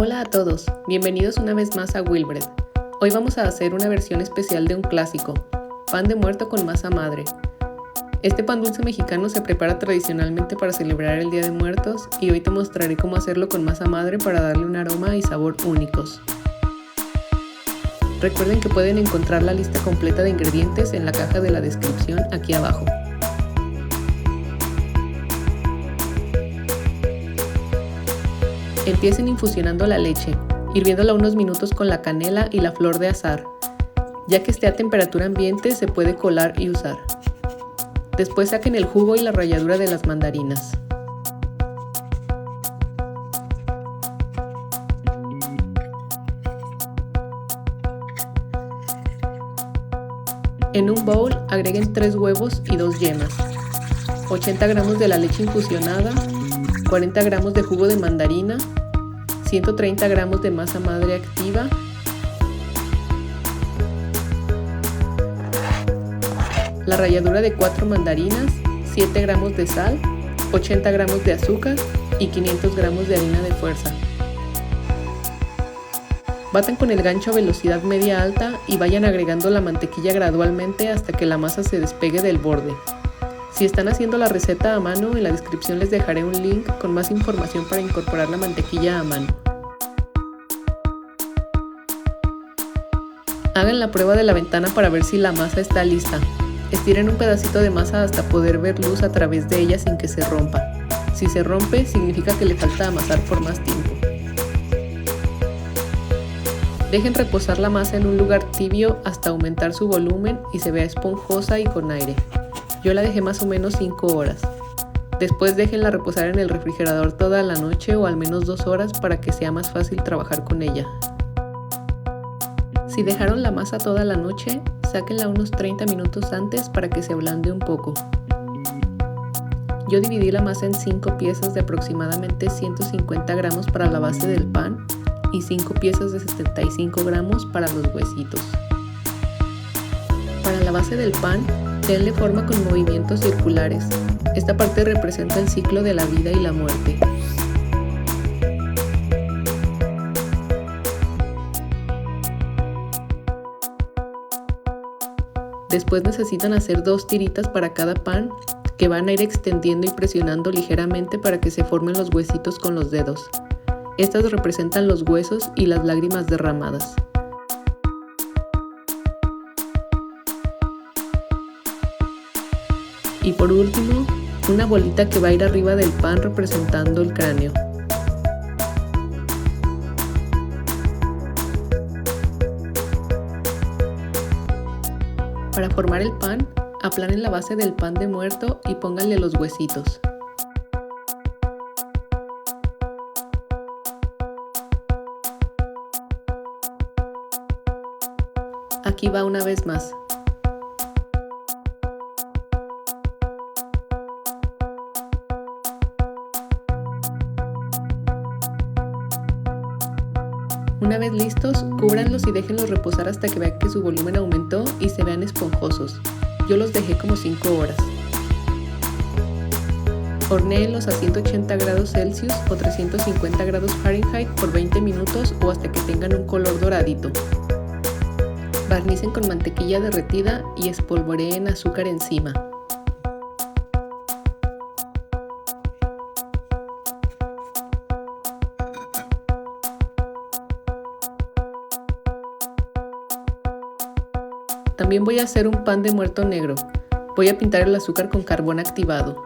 Hola a todos, bienvenidos una vez más a Wilbread. Hoy vamos a hacer una versión especial de un clásico, pan de muerto con masa madre. Este pan dulce mexicano se prepara tradicionalmente para celebrar el Día de Muertos y hoy te mostraré cómo hacerlo con masa madre para darle un aroma y sabor únicos. Recuerden que pueden encontrar la lista completa de ingredientes en la caja de la descripción aquí abajo. Empiecen infusionando la leche, hirviéndola unos minutos con la canela y la flor de azahar. Ya que esté a temperatura ambiente se puede colar y usar. Después saquen el jugo y la ralladura de las mandarinas. En un bowl agreguen 3 huevos y 2 yemas, 80 gramos de la leche infusionada, 40 gramos de jugo de mandarina, 130 gramos de masa madre activa, la ralladura de 4 mandarinas, 7 gramos de sal, 80 gramos de azúcar y 500 gramos de harina de fuerza. Batan con el gancho a velocidad media alta y vayan agregando la mantequilla gradualmente hasta que la masa se despegue del borde. Si están haciendo la receta a mano, en la descripción les dejaré un link con más información para incorporar la mantequilla a mano. Hagan la prueba de la ventana para ver si la masa está lista. Estiren un pedacito de masa hasta poder ver luz a través de ella sin que se rompa. Si se rompe, significa que le falta amasar por más tiempo. Dejen reposar la masa en un lugar tibio hasta aumentar su volumen y se vea esponjosa y con aire. Yo la dejé más o menos 5 horas. Después déjenla reposar en el refrigerador toda la noche o al menos 2 horas para que sea más fácil trabajar con ella. Si dejaron la masa toda la noche, sáquenla unos 30 minutos antes para que se ablande un poco. Yo dividí la masa en 5 piezas de aproximadamente 150 gramos para la base del pan y 5 piezas de 75 gramos para los huesitos. Para la base del pan, denle forma con movimientos circulares. Esta parte representa el ciclo de la vida y la muerte. Después necesitan hacer 2 tiritas para cada pan que van a ir extendiendo y presionando ligeramente para que se formen los huesitos con los dedos. Estas representan los huesos y las lágrimas derramadas. Y por último, una bolita que va a ir arriba del pan representando el cráneo. Para formar el pan, aplanen la base del pan de muerto y pónganle los huesitos. Aquí va una vez más. Una vez listos, cúbranlos y déjenlos reposar hasta que vean que su volumen aumentó y se vean esponjosos. Yo los dejé como 5 horas. Hornéenlos a 180 grados Celsius o 350 grados Fahrenheit por 20 minutos o hasta que tengan un color doradito. Barnicen con mantequilla derretida y espolvoreen azúcar encima. También voy a hacer un pan de muerto negro. Voy a pintar el azúcar con carbón activado.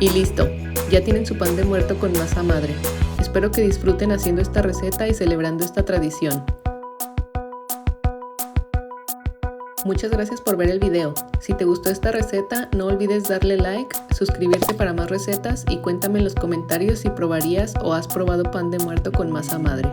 Y listo, ya tienen su pan de muerto con masa madre. Espero que disfruten haciendo esta receta y celebrando esta tradición. Muchas gracias por ver el video. Si te gustó esta receta, no olvides darle like, suscribirte para más recetas y cuéntame en los comentarios si probarías o has probado pan de muerto con masa madre.